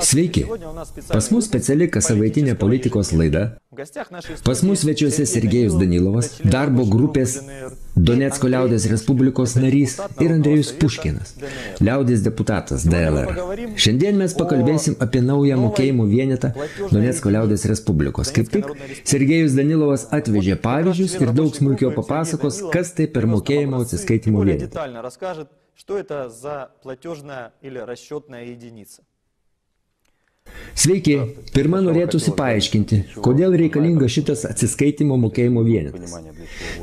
Sveiki, pas mus speciali kassavaitinė politikos laida. Pas mus svečiuose Sergejus Danilovas, darbo grupės Donecko liaudės Respublikos narys ir Andrejus Puškinas, liaudės deputatas DLR. Šiandien mes pakalbėsim apie naują mokėjimų vienetą Donecko liaudės Respublikos. Kaip tik, Sergejus Danilovas atvežė pavyzdžius ir daug smulkiau papasakos, kas tai per mokėjimo atsiskaitimo vienetą. Sveiki, pirmą norėtųsi paaiškinti, kodėl reikalinga šitas atsiskaitimo mokėjimo vienetas.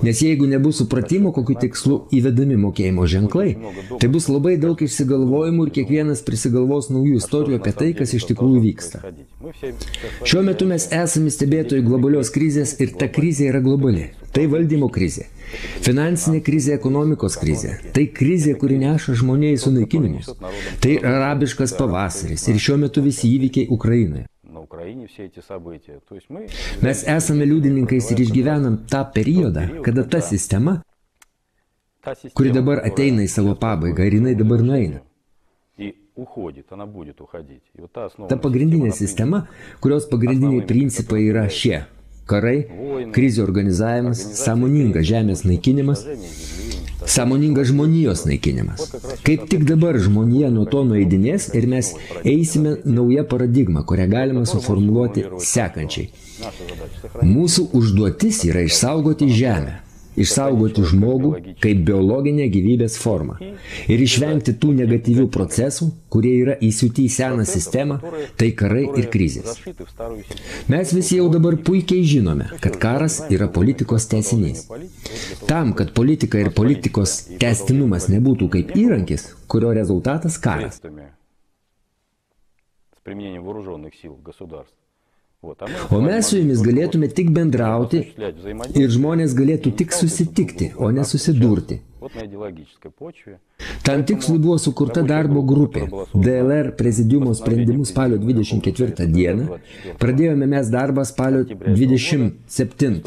Nes jeigu nebus supratimo, kokiu tikslu įvedami mokėjimo ženklai, tai bus labai daug išsigalvojimų ir kiekvienas prisigalvos naujų istorijų apie tai, kas iš tikrųjų vyksta. Šiuo metu mes esame stebėtojai globalios krizės ir ta krizė yra globali. Tai valdymo krizė, finansinė krizė, ekonomikos krizė, tai krizė, kuri neša žmonijai sunaikinimus, tai arabiškas pavasaris ir šiuo metu visi įvykiai Ukrainoje. Mes esame liudininkais ir išgyvenam tą periodą, kada ta sistema, kuri dabar ateina į savo pabaigą ir jinai dabar nueina. Ta pagrindinė sistema, kurios pagrindiniai principai yra šie. Karai, krizių organizavimas, sąmoningas žemės naikinimas, sąmoningas žmonijos naikinimas. Kaip tik dabar žmonija nuo to nueidinės ir mes eisime naują paradigmą, kurią galima suformuluoti sekančiai. Mūsų užduotis yra išsaugoti žemę, išsaugoti žmogų kaip biologinę gyvybės formą ir išvengti tų negatyvių procesų, kurie yra įsiūti į seną sistemą, tai karai ir krizės. Mes visi jau dabar puikiai žinome, kad karas yra politikos tęsinys. Tam, kad politika ir politikos tęstinumas nebūtų kaip įrankis, kurio rezultatas karas. O mes su jumis galėtume tik bendrauti ir žmonės galėtų tik susitikti, o ne susidurti. Tam tikslui buvo sukurta darbo grupė. DLR prezidiumo sprendimu spalio 24 dieną. Pradėjome mes darbą spalio 27.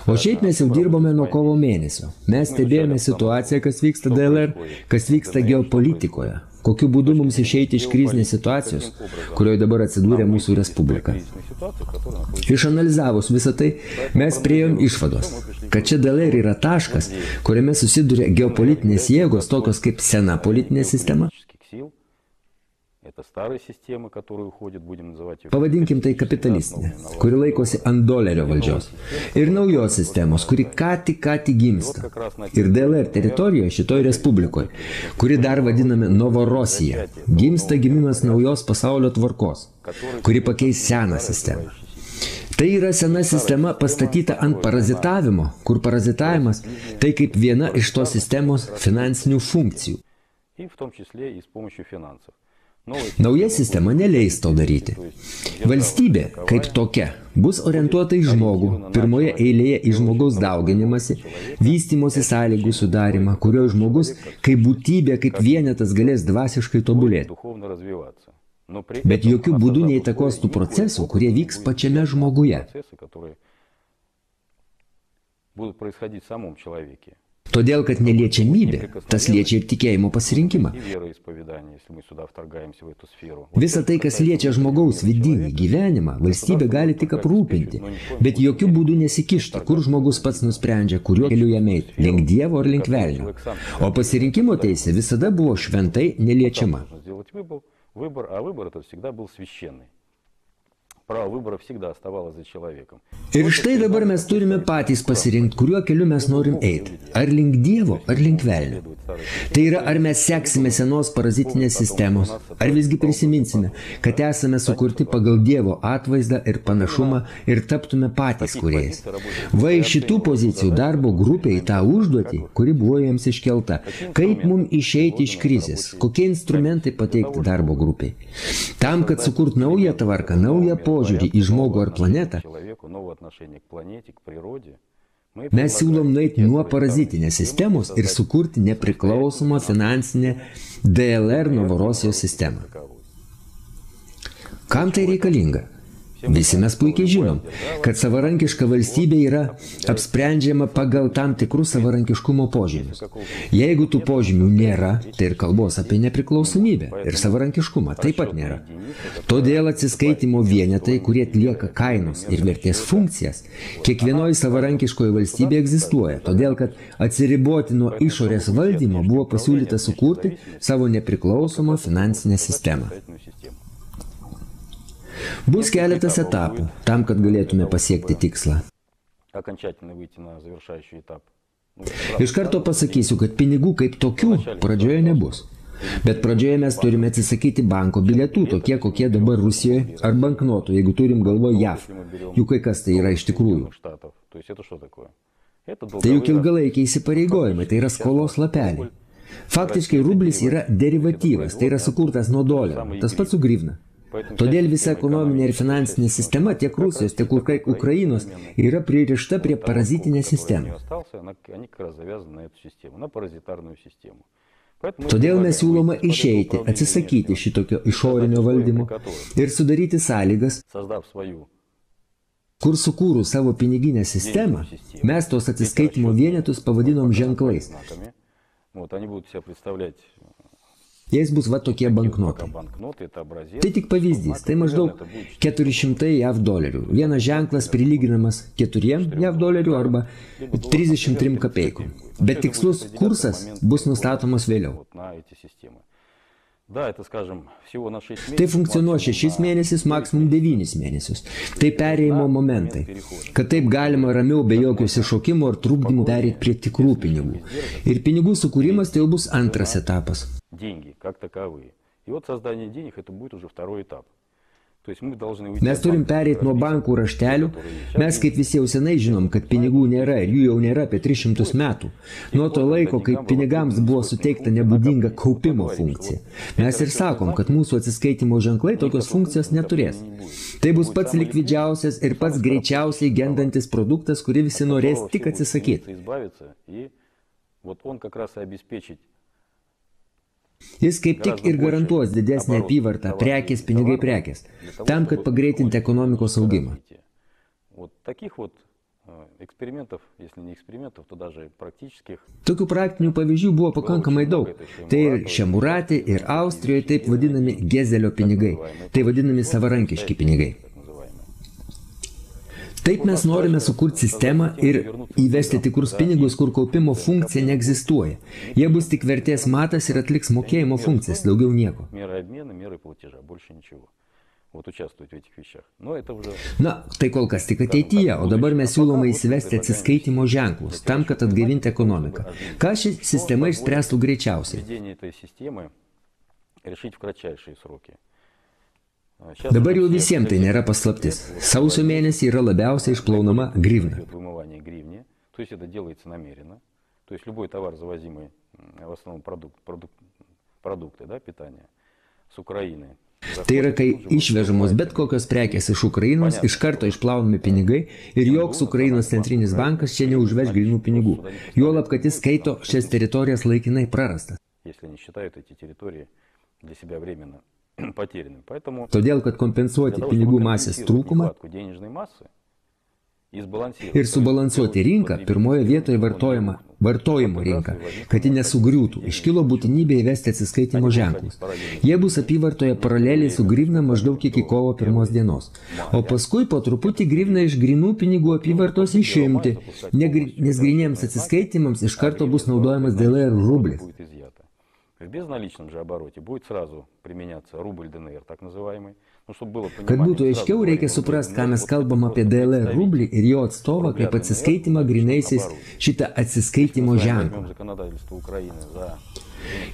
O šiaip mes jau dirbome nuo kovo mėnesio. Mes stebėjome situaciją, kas vyksta DLR, kas vyksta geopolitikoje. Kokiu būdu mums išeiti iš krizinės situacijos, kurioje dabar atsidūrė mūsų respublika. Išanalizavus visą tai, mes priėjom išvados, kad čia DLR yra taškas, kuriame susiduria geopolitinės jėgos, tokios kaip sena politinė sistema. Pavadinkim tai kapitalistinė, kuri laikosi ant dolerio valdžios. Ir naujos sistemos, kuri ką tik gimsta. Ir DLR teritorijoje šitoj respublikoje, kuri dar vadiname Novorosija, gimsta gimimas naujos pasaulio tvarkos, kuri pakeis seną sistemą. Tai yra sena sistema pastatyta ant parazitavimo, kur parazitavimas tai kaip viena iš tos sistemos finansinių funkcijų. Nauja sistema neleis to daryti. Valstybė, kaip tokia, bus orientuota į žmogų, pirmoje eilėje į žmogaus dauginimąsi, vystymosi sąlygų sudarimą, kurio žmogus kaip būtybė, kaip vienetas galės dvasiškai tobulėti. Bet jokių būdų neįtakos tų procesų, kurie vyks pačiame žmoguje. Todėl, kad neliečiamybė, tas liečia ir tikėjimo pasirinkimą. Visa tai, kas liečia žmogaus vidinį gyvenimą, valstybė gali tik aprūpinti, bet jokių būdų nesikišti, kur žmogus pats nusprendžia, kuriuo keliu jam eiti, link Dievo ar link velnio. O pasirinkimo teisė visada buvo šventai neliečiama. Ir štai dabar mes turime patys pasirinkti, kuriuo keliu mes norim eiti. Ar link Dievo, ar link velnio. Tai yra, ar mes seksime senos parazitinės sistemos, ar visgi prisiminsime, kad esame sukurti pagal Dievo atvaizdą ir panašumą ir taptume patys kūrėjais. Va iš šitų pozicijų darbo grupė į tą užduotį, kuri buvo jiems iškelta. Kaip mums išeiti iš krizės, kokie instrumentai pateikti darbo grupiai. Tam, kad sukurt naują tvarką, naują požiūrį į žmogų ar planetą, mes siūlom nueiti nuo parazitinės sistemos ir sukurti nepriklausomą finansinę DLR Novorosijos sistemą. Kam tai reikalinga? Visi mes puikiai žinom, kad savarankiška valstybė yra apsprendžiama pagal tam tikrus savarankiškumo požymius. Jeigu tų požymių nėra, tai ir kalbos apie nepriklausomybę ir savarankiškumą taip pat nėra. Todėl atsiskaitimo vienetai, kurie atlieka kainos ir vertės funkcijas, kiekvienoje savarankiškoje valstybėje egzistuoja, todėl kad atsiriboti nuo išorės valdymo buvo pasiūlyta sukurti savo nepriklausomą finansinę sistemą. Bus keletas etapų tam, kad galėtume pasiekti tikslą. Iš karto pasakysiu, kad pinigų kaip tokių pradžioje nebus. Bet pradžioje mes turime atsisakyti banko bilietų, tokie kokie dabar Rusijoje, ar banknotų, jeigu turim galvoje JAV. Juk kai kas tai yra iš tikrųjų. Tai juk ilgalaikiai įsipareigojimai, tai yra skolos lapeliai. Faktiškai rublis yra derivatyvas, tai yra sukurtas nuo dolerio, tas pats su grivna. Todėl visa ekonominė ir finansinė sistema tiek Rusijos, tiek Ukrainos yra pririšta prie parazitinės sistemos. Todėl mes siūloma išeiti, atsisakyti šitokio išorinio valdymo ir sudaryti sąlygas, kur sukūrus savo piniginę sistemą, mes tos atsiskaitimo vienetus pavadinom ženklais. Jais bus va tokie banknotai. Tai tik pavyzdys, tai maždaug 400 JAV dolerių. Vienas ženklas prilyginamas 4 JAV dolerių arba 33 kapeikų. Bet tikslus kursas bus nustatomas vėliau. Tai funkcionuoja 6 mėnesius, maksimum 9 mėnesius. Tai perėjimo momentai, kad taip galima ramiau be jokio iššokimo ar trukdymų perėti prie tikrų pinigų. Ir pinigų sukūrimas tai jau bus antras etapas. Mes turim pereiti nuo bankų raštelių. Mes kaip visi jau senai žinom, kad pinigų nėra ir jų jau nėra apie 300 metų. Nuo to laiko, kai pinigams buvo suteikta nebūdinga kaupimo funkcija. Mes ir sakom, kad mūsų atsiskaitimo ženklai tokios funkcijos neturės. Tai bus pats likvidžiausias ir pats greičiausiai gendantis produktas, kurį visi norės tik atsisakyti. Jis kaip tik ir garantuos didesnę apyvartą prekės, pinigai prekės, tam, kad pagreitinti ekonomikos augimą. Tokių praktinių pavyzdžių buvo pakankamai daug. Tai ir Šemuratė, ir Austrijoje taip vadinami Gezelio pinigai, tai vadinami savarankiški pinigai. Taip mes norime sukurti sistemą ir įvesti tikrus pinigus, kur kaupimo funkcija neegzistuoja. Jie bus tik vertės matas ir atliks mokėjimo funkcijas, daugiau nieko. Na, tai kol kas tik ateityje, o dabar mes siūloma įsivesti atsiskaitimo ženklus, tam, kad atgaivinti ekonomiką. Ką ši sistema išspręstų greičiausiai? Dabar jau visiems tai nėra paslaptis. Sausio mėnesį yra labiausiai išplaunama grivna. Tai yra, kai išvežamos bet kokios prekės iš Ukrainos, iš karto išplaunami pinigai ir joks Ukrainos centrinis bankas čia neužveš grynų pinigų. Juolab, kad jis skaito šias teritorijas laikinai prarastas. Todėl, kad kompensuoti pinigų masės trūkumą ir subalansuoti rinką, pirmoje vietoje vartojimo rinką, kad ji nesugriūtų, iškilo būtinybė įvesti atsiskaitimo ženklus. Jie bus apyvartoje paraleliai su grivna maždaug iki kovo 1 dienos. O paskui po truputį grivna iš grynų pinigų apyvartos išimti, nes gryniems atsiskaitimams iš karto bus naudojamas DLR rublis. Kad būtų aiškiau, reikia suprasti, ką mes kalbam apie DLR rublį ir jo atstovą kaip atsiskaitimą grynaisiais šitą atsiskaitimo ženklą.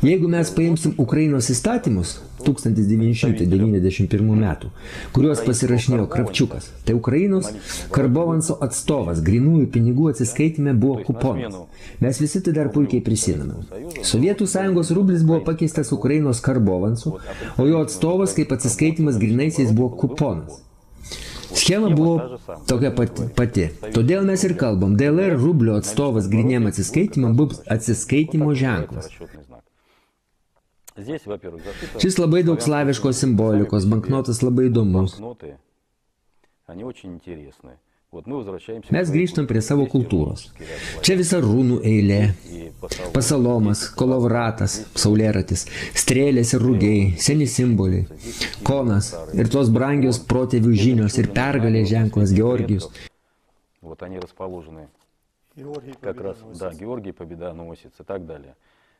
Jeigu mes paimsim Ukrainos įstatymus 1991 metų, kuriuos pasirašinėjo Kravčiukas, tai Ukrainos Karbovanso atstovas grynųjų pinigų atsiskaitime buvo kuponas. Mes visi tai dar puikiai prisimename. Sovietų Sąjungos rublis buvo pakeistas Ukrainos Karbovansu, o jo atstovas kaip atsiskaitimas grynaisiais buvo kuponas. Schema buvo tokia pati. Todėl mes ir kalbam, DLR rublio atstovas gryniem atsiskaitimam bus atsiskaitimo ženklas. Šis labai daug slaviškos simbolikos, banknotas labai įdomus. Mes grįžtam prie savo kultūros. Čia visa runų eilė, pasalomas, kolovratas, saulėratis, strėlės ir rūgiai, seni simboliai, konas ir tos brangios protėvių žinios ir pergalės ženklas Georgijus. Вот они расположены, как раз, да, Георгий победоносец и так далее.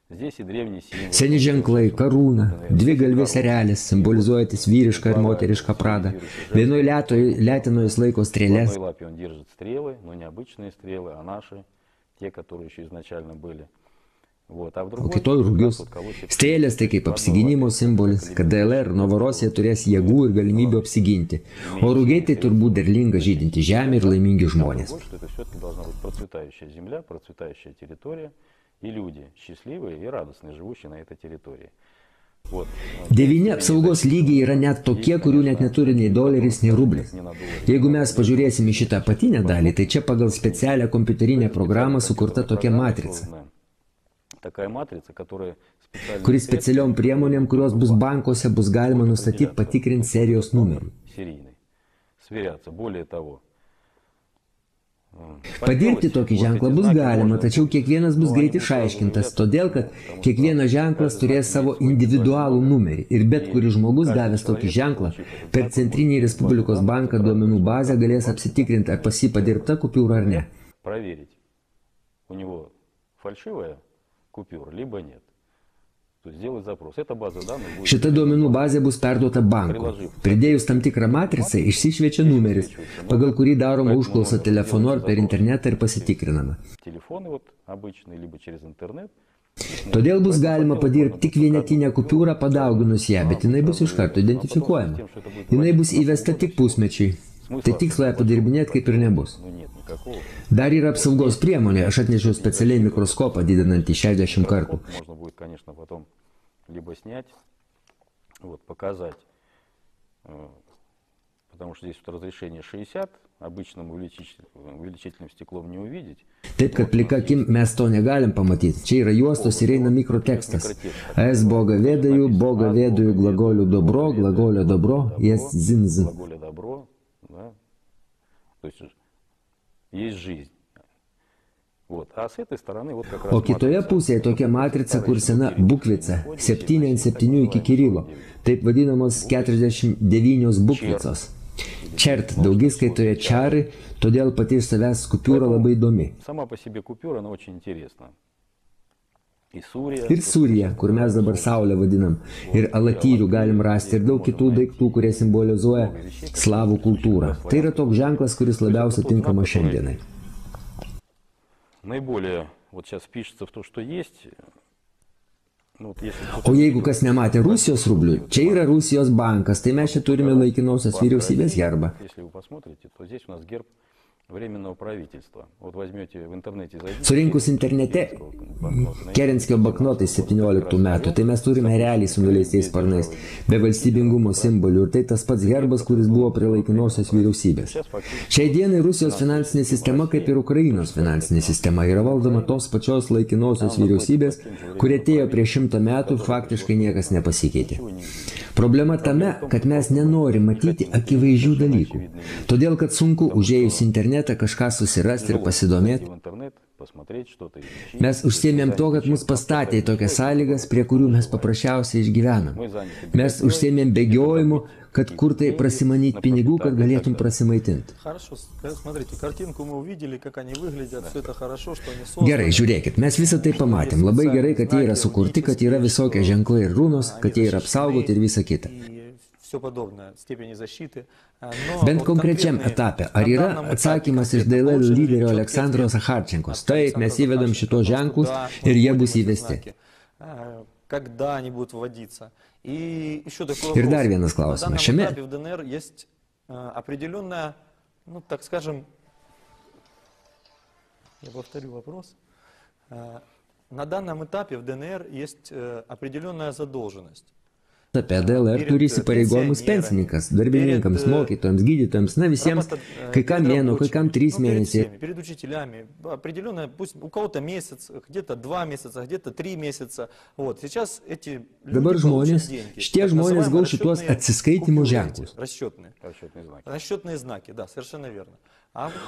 Здесь и древний символ. Seni ženklai, karūna, dvi galvės erelis, simbolizuojantis vyrišką ir moterišką pradą. Vienoje letinoje jis laiko strėlės. В одной лапе он держит стрелы, но не обычные стрелы, а наши, те, которые еще изначально были. Вот, а в O другой kitoj rūgius. Strėlės tai kaip apsigynimo simbolis, kad DLR ir Novorosija turės jėgų ir galimybių apsiginti. O rūgiai tai turbūt derlinga žydinti žemė ir laimingi žmonės. Это все-таки должна быть процветающая земля, процветающая территория и люди счастливые и радостные, живущие на этой территории. Вот. 9 apsaugos lygiai yra net tokie, kurių net neturi nei doleris, nei rublis. Jeigu mes pažiūrėsim į šitą apatinę dalį, tai čia pagal specialią kompiuterinę programą sukurta tokia matrica, Такая матрица, которая kuri specialiom priemonėm, kurios bus bankuose, bus galima nustatyti patikrinti serijos numerį. серийной. Сверяться. Более того, Padirbti tokį ženklą bus galima, tačiau kiekvienas bus greit išaiškintas, todėl kad kiekvienas ženklas turės savo individualų numerį ir bet kuris žmogus gavęs tokį ženklą per Centrinį Respublikos banką duomenų bazę galės apsitikrinti, ar pas jį padirbta kupiūra ar ne. проверить, у него фальшивая купюра, либо нет. То есть сделать запрос. Эта база данных будет... Šita duomenų bazė bus perduota banku. Pridėjus tam tikrą matricą, išsišviečia numeris, pagal kurį daroma užklausa telefonu ar per internetą ir pasitikrinama. Телефоны вот обычные, либо через интернет. Todėl bus galima padirbti tik vienetinę kupiūrą padauginus ją, bet jinai bus iš karto identifikuojama. Jinai bus įvesta tik pusmečiai. Tai tikslo ją padirbinėti kaip ir nebus. Dar yra apsaugos priemonė, aš atnešiau specialiai mikroskopą didinantį 60 kartų. Можно будет, конечно, потом либо снять, вот, показать, потому что здесь вот разрешение 60, обычным увеличительным стеклом не увидеть. Taip, kad plika akim mes to negalim pamatyti. Čia yra juostos ir eina mikrotekstas. Es Boga vedaju glagoliu dobro, glagolio dobro, jes zinz. Глаголе добро, да, то есть есть жизнь. Вот. А с этой стороны вот как раз... O kitoje pusėje tokia matrica, kur sena bukvica, 7 ant 7 iki Kirilo, taip vadinamos 49 bukvicos. Čert daugiskaitoje čari, todėl pati iš savęs kupiūra labai įdomi. Сама по себе купюра, она очень интересна. И Сурия... Ir Surija, kur mes dabar Saulę vadinam, ir Alatyrių galim rasti, ir daug kitų daiktų, kurie simbolizuoja slavų kultūrą. Tai yra toks ženklas, kuris labiausiai tinkama šiandienai. Наиболее, вот сейчас пишется в то, что есть. Ну, вот если... O jeigu kas nematė Rusijos rublių, čia yra Rusijos bankas, tai mes čia turime laikinosios vyriausybės herbą. Если вы посмотрите, то здесь у нас герб Временного правительства. Вот возьмете в интернете... Surinkus internete Kerenskio banknotai 17 metų, tai mes turime realiai su nuleistais sparnais, be valstybingumo simbolių, ir tai tas pats herbas, kuris buvo prie laikinosios vyriausybės. Šiai dienai Rusijos finansinė sistema, kaip ir Ukrainos finansinė sistema, yra valdoma tos pačios laikinosios vyriausybės, kurie atėjo prieš 100 metų, faktiškai niekas nepasikeitė. Problema tame, kad mes nenorim matyti akivaizdžių dalykų, todėl kad sunku užėjus internetą kažką susirasti ir pasidomėti. Mes užsiėmėm to, kad mus pastatė į tokias sąlygas, prie kurių mes paprasčiausiai išgyvenam. Mes užsiėmėm bėgiojimu, kad kur tai prasimanyti pinigų, kad galėtum prasimaitinti. Gerai, žiūrėkit, mes visą tai pamatėm. Labai gerai, kad jie yra sukurti, kad yra visokie ženklai ir runos, kad jie yra apsaugoti ir visa kita. Bent konkrečiam etape, ar yra atsakymas iš DLL lyderio Aleksandro Zacharčenkos? Taip, mes įvedam šitos ženklus ir jie bus įvesti. Ir dar vienas klausimas. Šiame на данном этапе в ДНР есть определенная задолженность. apie DLR turi įsipareigojimus pensininkas, darbininkams, mokytojams, gydytojams, na visiems, kai kam mėnuo, kai kam 3 mėnesiai. Перед учителями определенное, пусть у кого-то месяц, где-то 2 месяца, где-то 3 месяца. Вот, сейчас эти Dabar žmonės, šitie žmonės gaus šitos atsiskaitimo ženklus. Расчетные знаки, да, совершенно верно.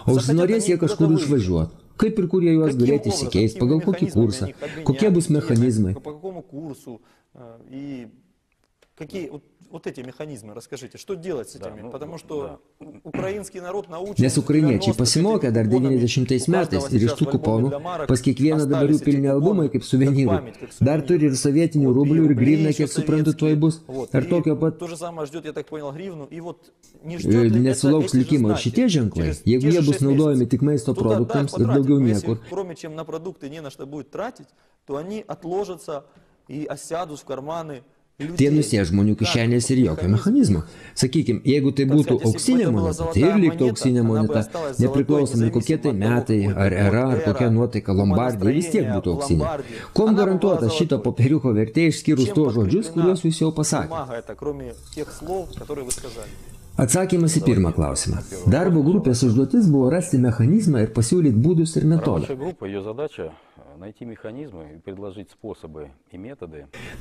O užsinorės jie kažkur išvažiuoti. Kaip ir kur jie juos galėtų įsikeisti, pagal kokį kursą, kokie bus mechanizmai. По какому курсу и какие вот эти механизмы, расскажите, что делать с этими? Потому что украинский народ научен... Nes ukrainiečiai pasimokė dar 90 metais ir iš tų kuponų pas kiekvieną dabar jų pilni albumai kaip suvenyrų. Dar turi ir sovietinių rublių ir grivną, kiek suprantu, tuoj bus. Ar tokio pat... Nesulauks likimo ir šitie ženklai, jeigu jie bus naudojami tik maisto produktams ir daugiau niekur. Кроме чем на продукты не на что будет тратить, то они отложатся и осядут в карманы. Tie nusės žmonių kišenės ir jokio mechanizmo. Sakykime, jeigu tai būtų auksinė moneta, tai ir liktų auksinė moneta, nepriklausomai kokie tai metai, ar era, ar kokia nuotaika Lombardija, vis tiek būtų auksinė. Kuom garantuota šito popieriuko vertė išskyrus tuos žodžius, kuriuos jūs jau pasakėte? Atsakymas į pirmą klausimą. Darbo grupės užduotis buvo rasti mechanizmą ir pasiūlyti būdus ir metodą.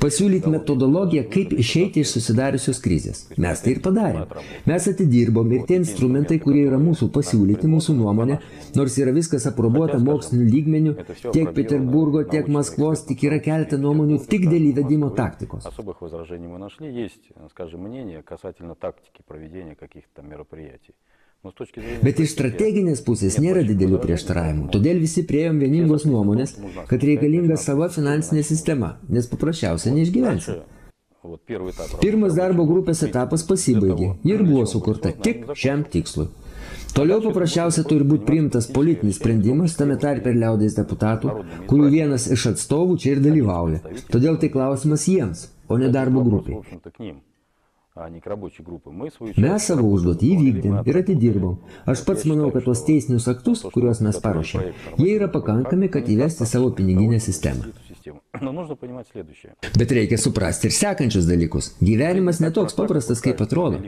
Pasiūlyti metodologiją, kaip išeiti iš susidariusios krizės. Mes tai ir padarėme. Mes atidirbom ir tie instrumentai, kurie yra mūsų pasiūlyti, mūsų nuomonė, nors yra viskas aprobuota mokslinių lygmenių, tiek Peterburgo, tiek Maskvos, tik yra keletą nuomonių tik dėl įvedimo taktikos. Bet iš strateginės pusės nėra didelių prieštaravimų, todėl visi priėjom vieningos nuomonės, kad reikalinga sava finansinė sistema, nes paprasčiausiai neišgyvensi. Pirmas darbo grupės etapas pasibaigė ir buvo sukurta tik šiam tikslui. Toliau paprasčiausiai turi būti priimtas politinis sprendimas, tame tarpe ir liaudies deputatų, kurių vienas iš atstovų čia ir dalyvauja. Todėl tai klausimas jiems, o ne darbo grupiai. Mes savo užduotį įvykdėm ir atidirbom. Aš pats manau, kad tos teisinius aktus, kuriuos mes paruošėm, jie yra pakankami, kad įvesti savo piniginę sistemą. Bet reikia suprasti ir sekančius dalykus. Gyvenimas netoks paprastas, kaip atrodo.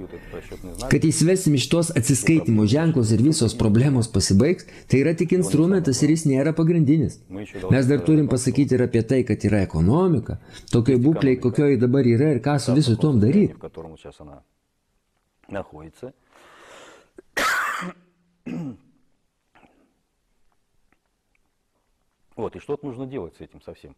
Kad įsivesim iš tos atsiskaitimo ženklus ir visos problemos pasibaigs, tai yra tik instrumentas ir jis nėra pagrindinis. Mes dar turim pasakyti ir apie tai, kad yra ekonomika, tokiai būklei, kokioje dabar yra ir ką su visu tom daryti. Сейчас она находится. Вот, и что-то нужно делать с этим совсем.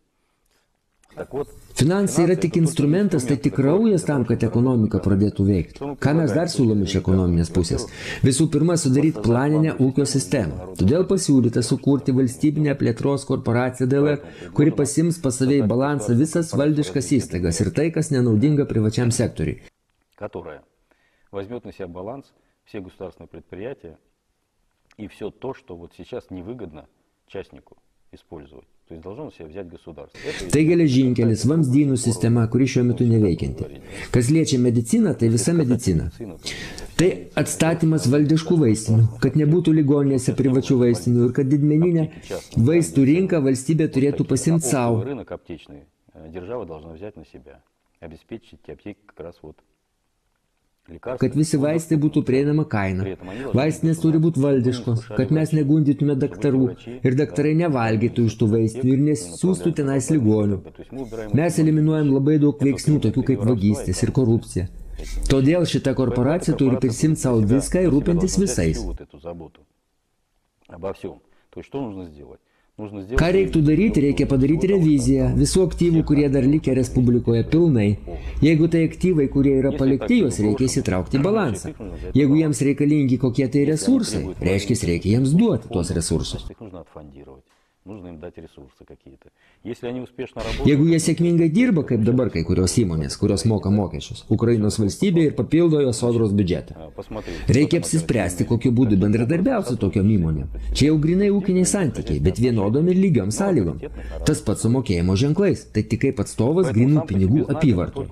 Finansai yra tik instrumentas, tai tik kraujas tam, kad ekonomika pradėtų veikti. Ką mes dar siūlome iš ekonominės pusės? Visų pirma, sudaryti planinę ūkio sistemą. Todėl pasiūlyta sukurti valstybinę plėtros korporaciją DLR, kuri pasiims pas save į balansą visas valdiškas įstaigas ir tai, kas ненаудinga privačiam sektoriui. Которая возьмет на себя баланс все государственные предприятия и все то, что вот сейчас невыгодно частнику использовать. То есть должно на себя взять государство. Tai geležinkelis, vamzdynų sistema, kuri šiuo metu neveikianti. Kas liečia mediciną, tai visa medicina. Tai atstatymas valdiškų vaistinių, kad nebūtų ligoninėse privačių vaistinių ir kad didmeninė vaistų rinką valstybė turėtų pasimti savo. Рынок аптечный держава должна взять на себя, обеспечить аптеки как раз вот. Kad visi vaistai būtų prieinama kaina. Vaistinės turi būti valdiškos, kad mes negundytume daktarų ir daktarai nevalgytų iš tų vaistinių ir nesiųstų tenais ligonių. Mes eliminuojam labai daug veiksnių, tokių kaip vagystės ir korupcija. Todėl šita korporacija turi prisimti savo viską ir rūpintis visais. Ką reiktų daryti, reikia padaryti reviziją visų aktyvų, kurie dar likę Respublikoje pilnai. Jeigu tai aktyvai, kurie yra palikti, juos reikia įsitraukti į balansą. Jeigu jiems reikalingi kokie tai resursai, reiškia, reikia jiems duoti tuos resursus. Jeigu jie sėkmingai dirba, kaip dabar kai kurios įmonės, kurios moka mokesčius, Ukrainos valstybė ir papildo jo sodros biudžetą. Reikia apsispręsti, kokiu būdu bendradarbiauti tokiom įmonėm. Čia jau grinai ūkiniai santykiai, bet vienodom ir lygiom sąlygom. Tas pats su mokėjimo ženklais, tai tik kaip atstovas grinų pinigų apyvartų.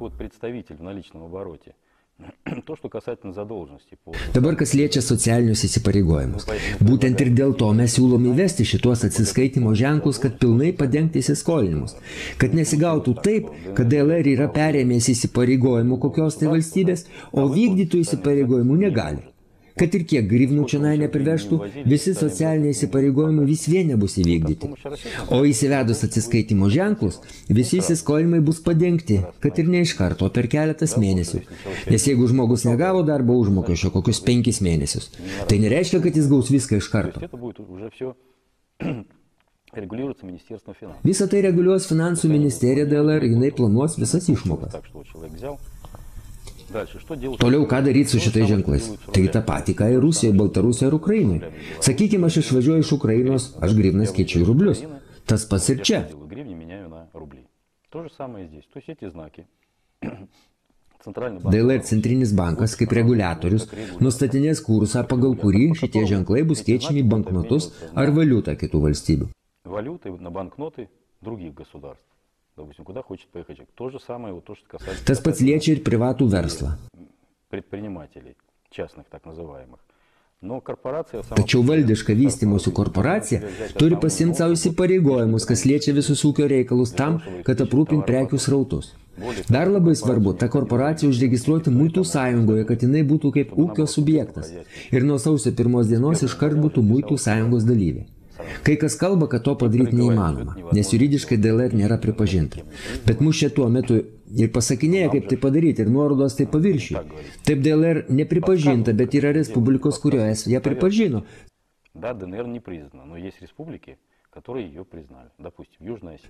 Dabar kas liečia socialinius įsipareigojimus. Būtent ir dėl to mes siūlom įvesti šituos atsiskaitimo ženklus, kad pilnai padengti įsiskolinimus. Kad nesigautų taip, kad DLR yra perėmęs įsipareigojimų kokios tai valstybės, o vykdytų įsipareigojimų negali. Kad ir kiek grivnų čia neprivežtų, visi socialiniai įsipareigojimai vis vien nebus įvykdyti. O įsivedus atsiskaitimo ženklus, visi įsiskolimai bus padengti, kad ir ne iš karto, per keletas mėnesių. Nes jeigu žmogus negavo darbo užmokesčio kokius 5 mėnesius, tai nereiškia, kad jis gaus viską iš karto. Visą tai reguliuos finansų ministerija DLR, jinai planuos visas išmokas. Toliau ką daryti su šitais ženklais? Tai tą patį, ką ir Rusijoje, Baltarusijoje ir Ukrainoje. Sakykime, aš išvažiuoju iš Ukrainos, aš grivnas keičiu į rublius. Tas pats ir čia. DLR centrinis bankas, kaip reguliatorius, nustatinės kursą, pagal kurį šitie ženklai bus keičiami į banknotus ar valiutą kitų valstybių. Tas pats liečia ir privatų verslą. Tačiau valdiška vystymosi korporacija turi pasiimti savo įsipareigojimus, kas liečia visus ūkio reikalus tam, kad aprūpinti prekių srautus. Dar labai svarbu, ta korporacija užregistruoti Muitų sąjungoje, kad jinai būtų kaip ūkio subjektas. Ir nuo sausio 1 dienos iškart būtų Muitų sąjungos dalyvė. Kai kas kalba, kad to padaryti neįmanoma, nes juridiškai DLR nėra pripažinta. Bet mus čia tuo metu ir pasakinėja, kaip tai padaryti, ir nuorodos tai paviršiui. Taip DLR nepripažinta, bet yra respublikos, kurioje ją pripažino.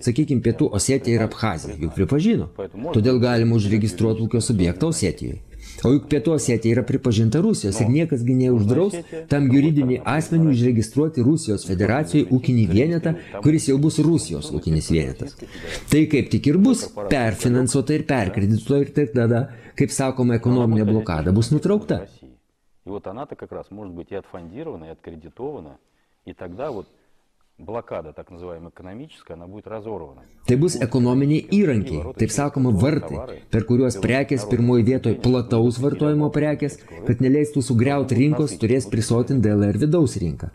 Sakykime, Pietų Osetija ir Abchazija juk pripažino. Todėl galima užregistruoti ūkio subjektą Osetijoje. O juk Pietų Osetija yra pripažinta Rusijos ir niekasgi neuždraus tam juridiniai asmeniui užregistruoti Rusijos federacijoje ūkinį vienetą, kuris jau bus Rusijos ūkinis vienetas. Tai kaip tik ir bus perfinansuota ir perkredituota ir tik tada, kaip sakoma, ekonominė blokada bus nutraukta. Tai bus ekonominiai įrankiai, taip sakoma vartai, per kuriuos prekės pirmoji vietoje plataus vartojimo prekės, kad neleistų sugriauti rinkos, turės prisotinti DLR vidaus rinką.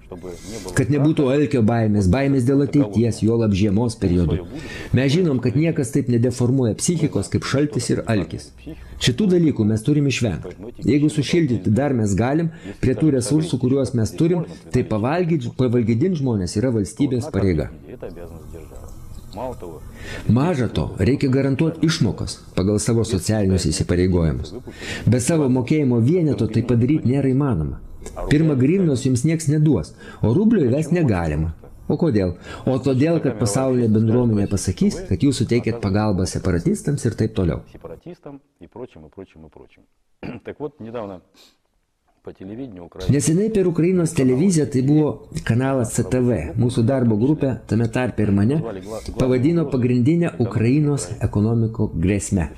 Kad nebūtų alkio baimės dėl ateities, juolab žiemos periodų. Mes žinom, kad niekas taip nedeformuoja psichikos kaip šaltis ir alkis. Šitų dalykų mes turim išvengti. Jeigu sušildyti dar mes galim, prie tų resursų, kuriuos mes turim, tai pavalgydinti žmonės yra valstybės pareiga. Maža to, reikia garantuoti išmokas pagal savo socialinius įsipareigojimus. Be savo mokėjimo vieneto tai padaryti nėra įmanoma. Pirmą grivnos jums nieks neduos, o rublio įvest negalima. O kodėl? O todėl, kad pasaulinė bendruomenė pasakys, kad jūs suteikėt pagalbą separatistams ir taip toliau. Neseniai per Ukrainos televiziją, tai buvo kanalas CTV, mūsų darbo grupė, tame tarpe ir mane, pavadino pagrindinę Ukrainos ekonomiko grėsme.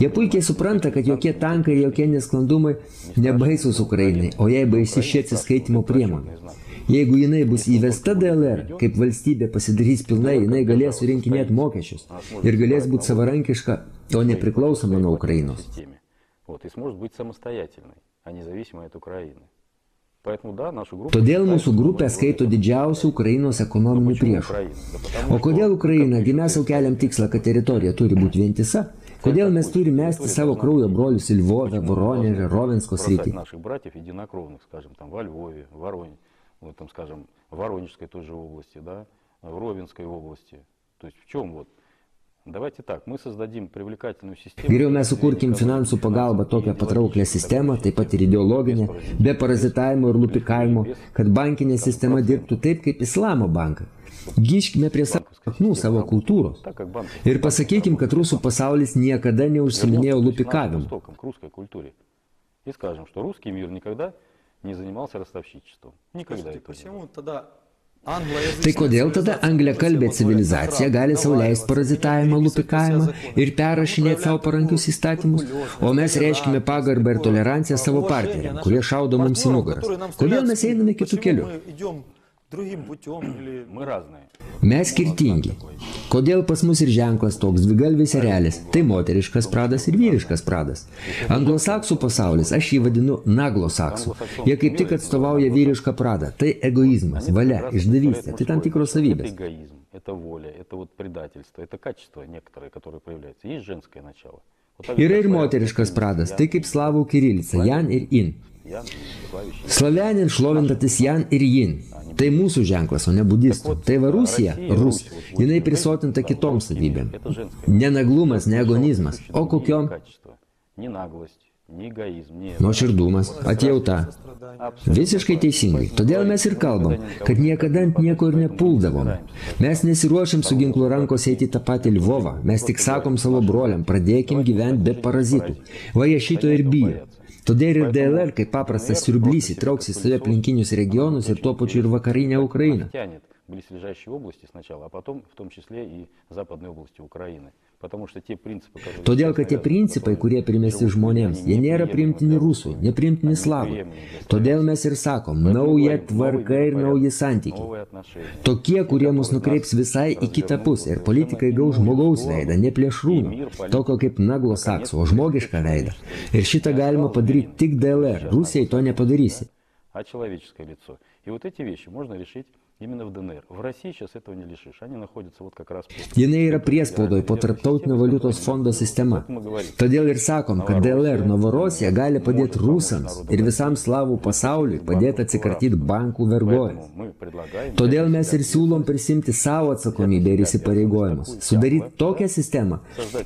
Jie puikiai supranta, kad jokie tankai ir jokie nesklandumai nebaisus Ukrainai, o jai baisi ši atsiskaitimo priemonė. Jeigu jinai bus įvesta DLR, kaip valstybė pasidarys pilnai, jinai galės surinkinėti mokesčius ir galės būti savarankiška, o nepriklausoma nuo Ukrainos. Todėl mūsų grupė skaito didžiausių Ukrainos ekonominių priešų. O kodėl Ukraina? Gi mes jau keliam tikslą, kad teritorija turi būti vientisa. Kodėl mes turime mesti savo kraujo brolius į Lvovę, Voronežę, Rovensko sritį? Там, скажем, в Воронежской той же области, да, в Ровенской области. То есть в чем вот? Давайте так, мы создадим привлекательную систему. Geriau mes sukurkim finansų pagalbą tokią patrauklę sistemą, taip pat ir ideologinę, be parazitavimo ir lupikavimo, kad bankinė sistema dirbtų taip kaip islamo bankai. Grįžkime prie saknų savo kultūros. Ir pasakykim, kad rusų pasaulis niekada neužsiminėjo lupikavimu. И скажем, что русский мир никогда не занимался ростовщичеством. Никогда этого не было. Tai kodėl tada angliakalbė civilizacija gali sau leisti parazitavimą, lupikavimą ir perrašinėti savo parankius įstatymus, o mes reiškime pagarbą ir toleranciją savo partneriam, kurie šaudo mums į nugaras? Kodėl mes einame kitų kelių? Mes skirtingi. Kodėl pas mus ir ženklas toks dvigalvis erelis? Tai moteriškas pradas ir vyriškas pradas. Anglosaksų pasaulis, aš jį vadinu naglosaksų. Jie kaip tik atstovauja vyrišką pradą. Tai egoizmas, valia, išdavystė, tai tam tikros savybės. Это воля, это вот предательство, это качество некоторые, которые проявляются. Есть женское начало. Yra ir moteriškas pradas, tai kaip slavų kirilica, Jan ir In. Slavianin šlovintatis Jan ir Jin. Tai mūsų ženklas, o ne budistų. Tai va Rusija, Rus, jinai prisotinta kitom savybėm. Ne naglumas, ne agonizmas, o kokiom? Nuoširdumas, atjauta. Visiškai teisingai. Todėl mes ir kalbam, kad niekada ant nieko ir nepuldavom. Mes nesiruošiam su ginklu rankos eiti tą patį Lvovą. Mes tik sakom savo broliam, pradėkim gyventi be parazitų. Va jie šito ir bijo. Todėl ir DLR, kaip paprastas siurblys, įtrauks į save aplinkinius regionus ir tuo pačiu ir vakarinę Ukrainą. Близлежащие области сначала, а потом в том числе и западные области Украины. Потому что те принципы, которые... Todėl, kad tie principai, kurie primesti žmonėms, jie nėra priimtini rusui, nepriimtini slavui. Todėl mes ir sakom, nauja tvarka ir nauji santykiai. Tokie, kurie mus nukreips visai į kitą pusę ir politikai gaus žmogaus veidą, ne plėšrūnų, tokio kaip naglosaksų, o žmogišką veidą. Ir šitą galima padaryti tik DLR, Rusijai to nepadarysi. А человеческое лицо. И вот эти вещи можно решить именно в ДНР. В России сейчас этого не лишишь. Они находятся вот как раз... Jinai yra priespaudoje po Tarptautinio valiutos fondo sistema. Todėl ir sakom, kad DLR Novorosija gali padėti rusams ir visam slavų pasauliui padėti atsikratyti bankų vergovės. Todėl mes ir siūlom prisimti savo atsakomybę ir įsipareigojimus. Sudaryti tokią sistemą,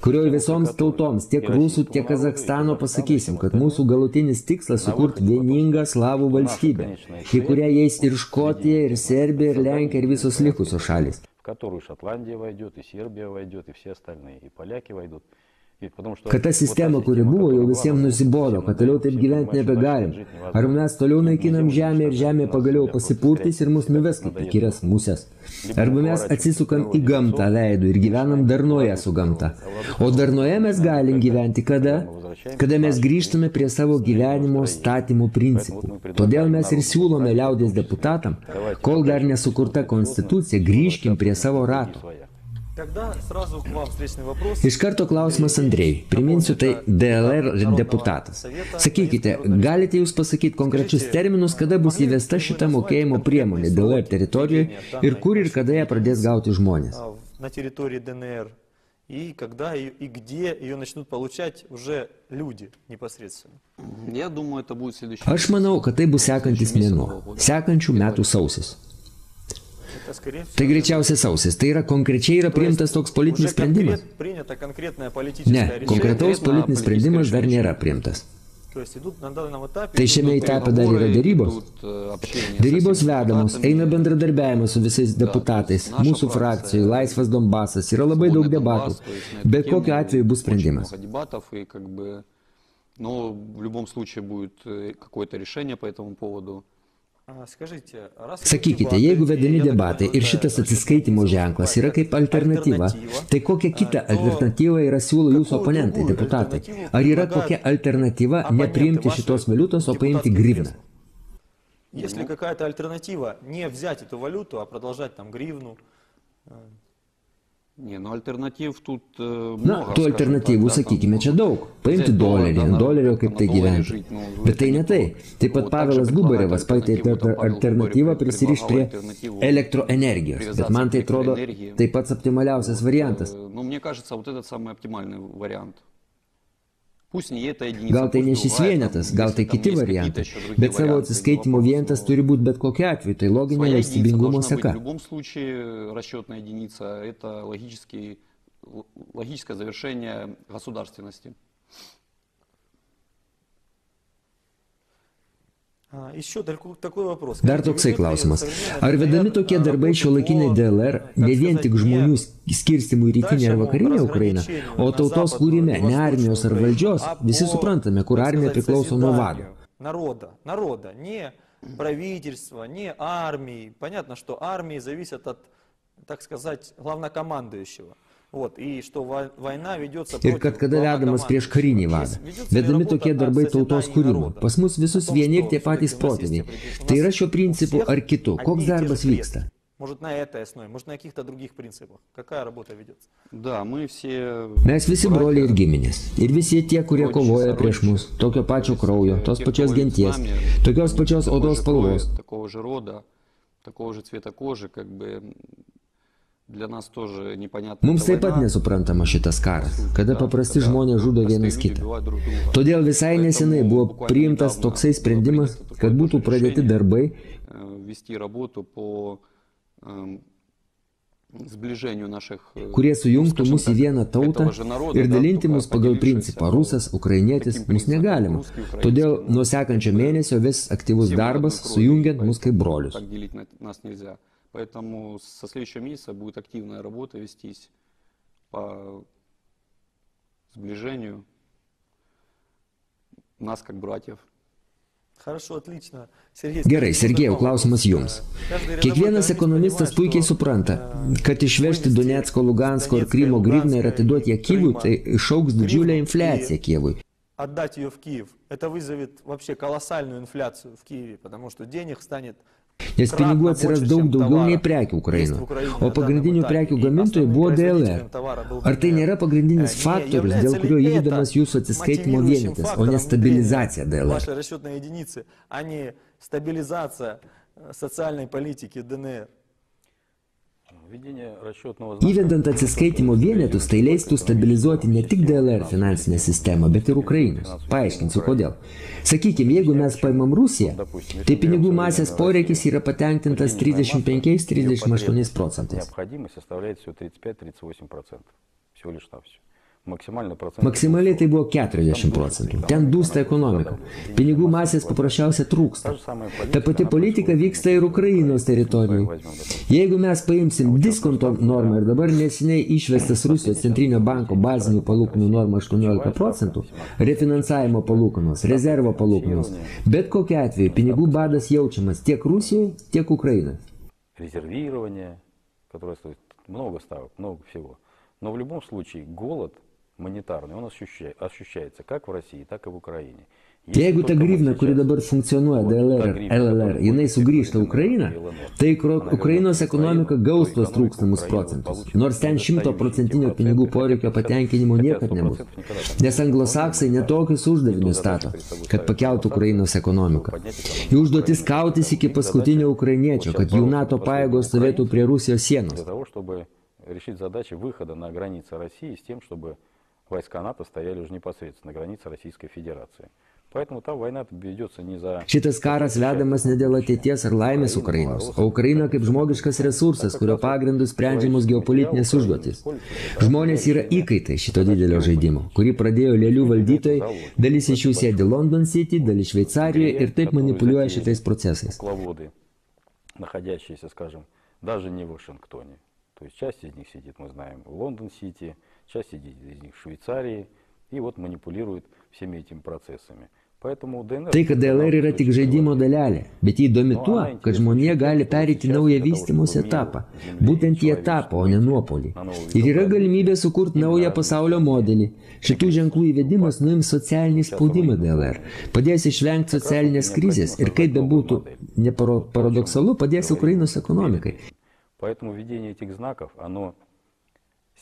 kurioje visoms tautoms, tiek rusų, tiek Kazakstano pasakysim, kad mūsų galutinis tikslas sukurti vieningą slavų valstybę, į kurią eis ir Škotija, ir Serbija, ir Lenkija, ir visos likusios šalys. В которую Шотландия войдет, и Сербия войдет, и все остальные, и поляки войдут. Kad ta sistema, kuri buvo, jau visiems nusibodo, kad toliau taip gyventi nebegalim. Ar mes toliau naikinam žemę ir žemė pagaliau pasipurtys ir mus nuves kaip įkyrias musės. Arba mes atsisukam į gamtą veidu ir gyvenam darnoje su gamta. O darnoje mes galim gyventi kada? Kada mes grįžtame prie savo gyvenimo statymų principų. Todėl mes ir siūlome liaudies deputatam, kol dar nesukurta konstitucija, grįžkim prie savo rato. Iš karto klausimas Andrėjui. Priminsiu, tai DLR deputatas. Sakykite, galite jūs pasakyti konkrečius terminus, kada bus įvesta šita mokėjimo priemonė DLR teritorijoje ir kur ir kada ją pradės gauti žmonės? На территории ДНР. И когда и где ее начнут получать уже люди непосредственно. Я думаю, это будет следующий. Aš manau, kad tai bus sekantis mėnuo, sekančių metų sausis. Tai greičiausiai sausis. Tai yra konkrečiai yra priimtas toks politinis sprendimas? Ne, konkretaus politinis sprendimas dar nėra priimtas. Tai šiame etape dar yra dėrybos. Dėrybos vedamos, eina bendradarbiavimas su visais deputatais, mūsų frakcijai, Laisvas Donbasas, yra labai daug debatų, bet kokiu atveju bus sprendimas. Но в любом случае будет какое-то решение по этому поводу. Sakykite, jeigu vedami debatai ir šitas atsiskaitimo ženklas yra kaip alternatyva, tai kokia kita alternatyva yra siūlo jūsų oponentai, deputatai? Ar yra kokia alternatyva nepriimti šitos valiutos, o paimti grivną? Если какая-то альтернатива не взять эту валюту, а продолжать там гривну. Не, ну альтернатив тут Na, tų alternatyvų, sakykime, čia daug. Paimti dolerį, ant dolerio kaip tai gyventi. Bet tai ne tai. Taip pat Pavelas Gubarevas pateikė alternatyvą prisirišti prie elektroenergijos. Bet man tai atrodo taip pats optimaliausias variantas. Ну, мне кажется, вот этот самый оптимальный вариант. Gal tai ne šis vienetas, gal tai kiti variantai, bet savo atsiskaitimo vienetas turi būti bet kokia atveju, tai loginė valstybingumo seka. В любом случае расчетная единица – это логическое завершение государственности. Dar toksai klausimas. Ar vedami tokie darbai šiuolaikiniai DLR ne vien tik žmonių skirstimų į rytinę ar vakarinę Ukrainą, o tautos kūrime, ne armijos ar valdžios, visi suprantame, kur armija priklauso nuo vado. Народа, не правительства, не армии. Понятно, что армии зависят от, так сказать, главнокомандующего. Ir kad kada vedamas prieš karinį vadą. Vedami tokie darbai tautos kūrimo. Pas mus visus vieni ir tie patys protėviai. Tai yra šio principu ar kitu. Koks darbas vyksta? Может, на этой основе, может, на каких-то других принципах? Какая работа ведется? Да, мы все... Mes visi broliai ir giminės. Ir visi tie, kurie kovoja prieš mus, tokio pačio kraujo, tos pačios genties, tokios pačios odos spalvos. Такого же рода, такого же цвета кожи, как бы для нас тоже непонятно. Mums taip pat nesuprantama šitas karas, kada paprasti žmonės žudo vienas kitą. Todėl visai nesenai buvo priimtas toksai sprendimas, kad būtų pradėti darbai, kurie sujungtų mus į vieną tautą ir dalinti mus pagal principą rusas, ukrainietis, mus negalima. Todėl nuo sekančio mėnesio vis aktyvus darbas, sujungiant mus kaip brolius. Поэтому со следующего месяца будет активная работа вестись по сближению нас как братьев. Хорошо, отлично. Сергей, Gerai, Sergejau, klausimas jums. Kiekvienas ekonomistas puikiai supranta, kad išvežti Donecko, Lugansko ir Krymo grivną ir atiduoti ją Kyivui, tai išaugs didžiulę infliaciją Kyivui. Отдать ее в Киев, это вызовет вообще колоссальную инфляцию в Киеве, потому что денег станет Nes pinigų atsiras daug daugiau nei prekių Ukrainoje, o pagrindinių prekių gamintojai buvo DLR. Ar tai nėra pagrindinis faktorius, dėl kurio įvedamas jūsų atsiskaitimo vienetas, o ne stabilizacija DLR? Ваши расчетные единицы, а не стабилизация социальной политики ДНР. Įvedant atsiskaitimo vienetus, tai leistų stabilizuoti ne tik DLR finansinę sistemą, bet ir Ukrainos. Paaiškinsiu, kodėl. Sakykime, jeigu mes paimam Rusiją, tai pinigų masės poreikis yra patenkintas 35-38%. Maksimaliai tai buvo 40%. Ten dūsta ekonomika. Pinigų masės paprasčiausia trūksta. Ta pati politika vyksta ir Ukrainos teritorijoje. Jeigu mes paimsim diskonto normą ir dabar neseniai išvestas Rusijos centrinio banko bazinių palūkanų normą 18%, refinansavimo palūkanos, rezervo palūkanos, bet kokiu atveju pinigų badas jaučiamas tiek Rusijoje, tiek Ukrainoje. Резервирование, которое стоит много ставок, много всего. Но в любом случае голод монетарный, он ощущается как в России, так и в Украине. Jeigu ta grivna, kuri dabar funkcionuoja DLR ir LLR, jinai sugrįžta Ukrainą, tai Ukrainos ekonomika gaus tuos trūkstamus procentus, nors ten 100% pinigų poreikio patenkinimo niekad nebus. Nes anglosaksai netokius uždavinius stato, kad pakeltų Ukrainos ekonomiką. Jų užduotis kautis iki paskutinio ukrainiečio, kad jų NATO pajėgos stovėtų prie Rusijos sienos. Решить задачи выхода на границы России с тем, чтобы войска НАТО стояли уже непосредственно на границе Российской Федерации. Поэтому та война ведется не за... Šitas karas vedamas ne dėl ateities ar laimės Ukrainos, o Ukraina kaip žmogiškas resursas, kurio pagrindų sprendžiamos geopolitinės užduotys. Žmonės yra įkaitai šito didelio žaidimo, kurį pradėjo lėlių valdytojai, dalis iš jų sėdi London City, dalis Šveicarijoje ir taip manipuliuoja šitais procesais. Находящиеся, скажем, даже не в Вашингтоне. То есть часть из них сидит, мы знаем, в Лондон-Сити, часть из них в Швейцарии, и вот манипулирует всеми этими процессами. Tai, kad DLR yra tik žaidimo dalelė, bet jį įdomi tuo, kad žmonė gali perėti naują vystymosi etapą, būtent į etapą, o ne nuopolį. Ir yra galimybė sukurti naują pasaulio modelį. Šitų ženklų įvedimas nuims socialinį spaudimą DLR, padės išvengti socialinės krizės ir kaip bebūtų neparadoksalu, padės Ukrainos ekonomikai. Поэтому введение этих знаков, оно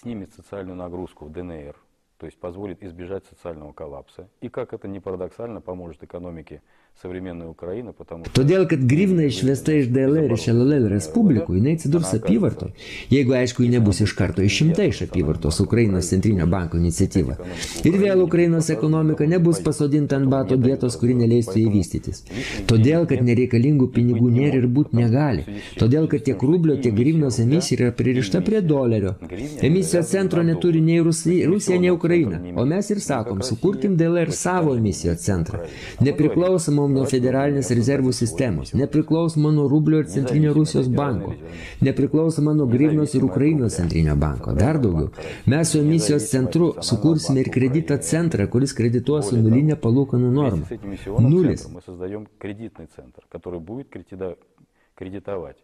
снимет социальную нагрузку в ДНР, то есть позволит избежать социального коллапса. И, как это ни парадоксально, поможет экономике современной Украины, потому что... Todėl, kad grivna išvesta iš DLR iš LLR respublikų, jinai atsidurs apyvartoj. Jeigu, aišku, ji nebus iš karto išimta iš apyvartos Ukrainos centrinio banko iniciatyva. Ir vėl Ukrainos ekonomika nebus pasodinta ant bato vietos, kuri neleistų įvystytis. Todėl, kad nereikalingų pinigų nėra ir būt negali. Todėl, kad tiek rublio, tiek grivnos emisija yra pririšta prie dolerio. Emisijos centro neturi nei Rusija, nei Ukraina. O mes ir sakom, sukurkim DLR savo emisijos centrą. Nepriklausomą nuo federalinės rezervų sistemos, nepriklausoma nuo rublio ir centrinio Rusijos banko, nepriklausoma nuo grivnos ir Ukrainos centrinio banko. Dar daugiau, mes su emisijos centru sukursime ir kredito centrą, kuris kredituos su nulinė palūkanų norma. Nulis. Мы создаем кредитный центр, который будет кредитовать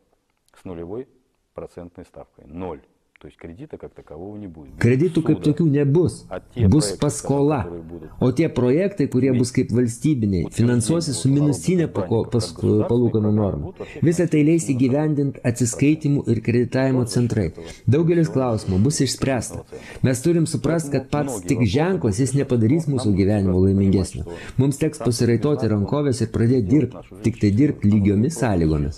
с нулевой процентной ставкой. 0. То есть кредита как такового не будет. Kreditų kaip tokių nebus. Bus paskola. O tie projektai, kurie bus kaip valstybiniai, finansuosi su minusinė palūkanų norma. Visą tai leis įgyvendinti atsiskaitimų ir kreditavimo centrai. Daugelis klausimų bus išspręsta. Mes turim suprasti, kad pats tik ženklas jis nepadarys mūsų gyvenimo laimingesnio. Mums teks pasiraitoti rankovės ir pradėti dirbti. Tik tai dirbti lygiomis sąlygomis.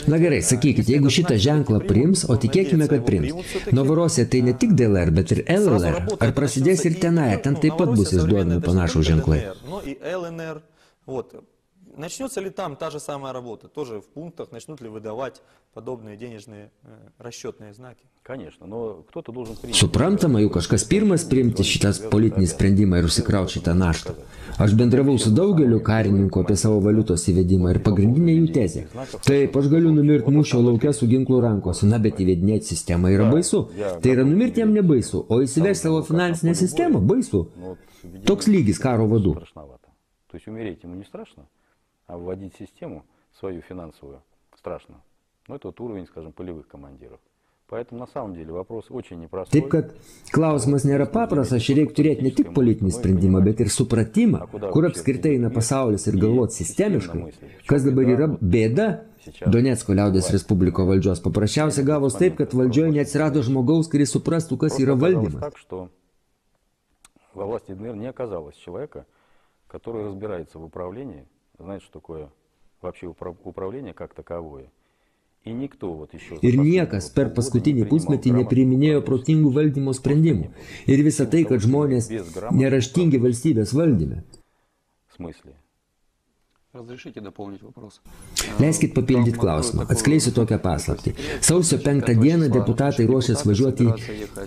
Na gerai, sakykite, jeigu šitą ženklą priims, o tikėkime, kad priims. Novorosija tai ne tik DLR, bet ir LLR. Ar prasidės ir tenai, ten taip pat bus išduodami panašų ženklai? Начнется ли там та же самая работа? Тоже в пунктах начнут ли выдавать подобные денежные расчетные знаки? Конечно, но кто-то должен принять. Suprantama, juk kažkas pirmas priimti šitas politinį sprendimą ir užsikrauti šitą naštą. Aš bendravau su daugeliu karininkų apie savo valiutos įvedimą ir pagrindinė jų tezė. Taip, aš galiu numirti mūšio lauke su ginklu rankose, na, bet įvedinėti sistemą yra baisu. Tai yra numirti jam nebaisu, o įsivesti savo finansinę sistemą baisu. Toks lygis karo vadų. То есть умереть ему не страшно, а вводить систему свою финансовую страшно. Но это вот уровень, скажем, полевых командиров. Поэтому на самом деле вопрос очень непростой. Taip, kad klausimas nėra paprastas, čia reikia turėti ne tik politinį sprendimą, bet ir supratimą, kur apskritai eina pasaulis ir galvoti sistemiškai. Kas dabar yra bėda Donecko liaudės Respubliko valdžios. Paprasčiausiai gavos taip, kad valdžioje neatsirado žmogaus, kuris suprastų, kas yra valdymas. Так, что во власти ДНР не оказалось человека, который разбирается в управлении, знает, что такое вообще управление как таковое. Ir niekas per paskutinį pusmetį nepriiminėjo protingų valdymo sprendimų. Ir visa tai, kad žmonės neraštingi valstybės valdyme. Leiskit papildyti klausimą. Atskleisiu tokią paslaptį. Sausio 5 dieną deputatai ruošės važiuoti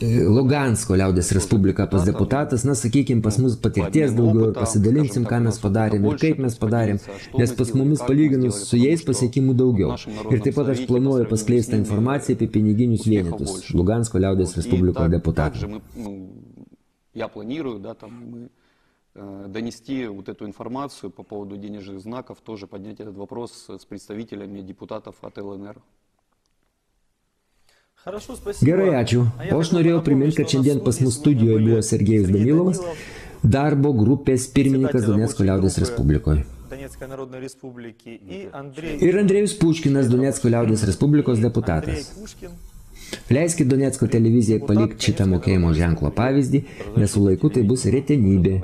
į Lugansko liaudės Respubliką pas deputatas. Na, sakykim, pas mus patirties daugiau ir pasidalinsim, ką mes padarėm ir kaip mes padarėm, nes pas mumis palyginus su jais pasiekimų daugiau. Ir taip pat aš planuoju paskleisti informaciją apie piniginius vienetus Lugansko liaudės Respublikos deputatų. Донести вот эту информацию по поводу денежных знаков, тоже поднять этот вопрос с представителями депутатов от ЛНР. Gerai, ačiū. O aš norėjau priminti, kad šiandien pas mus studijoje buvo Sergejus Danilovas, darbo grupės pirmininkas Donecko liaudės Respublikoje. Ir Andrėjus Puškinas, Donecko liaudės Respublikos deputatas. Leiskit Donecko televizijai palikti šitą mokėjimo ženklo pavyzdį, nes su laiku tai bus retenybė.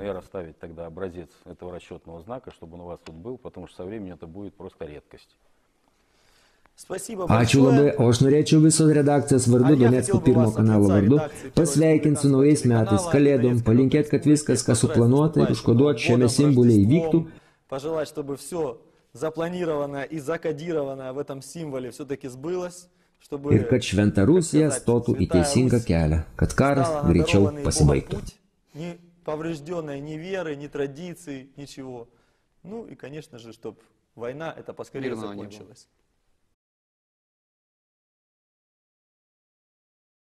Ačiū labai, o aš norėčiau visos redakcijos vardu, Donecko pirmo kanalo vardu, pasveikinti su naujais metais, kalėdom, palinkėti, kad viskas, kas suplanuota ir užkoduoti šiame simboliai įvyktų. Пожелать, чтобы все запланированное и закодированное в этом символе все-таки сбылось. Ir kad šventa Rusija stotų į teisingą kelią, kad karas greičiau pasibaigtų. Ни поврежденной ни веры, ни традиций, ничего. Ну и, конечно же, чтобы война это поскорее закончилась.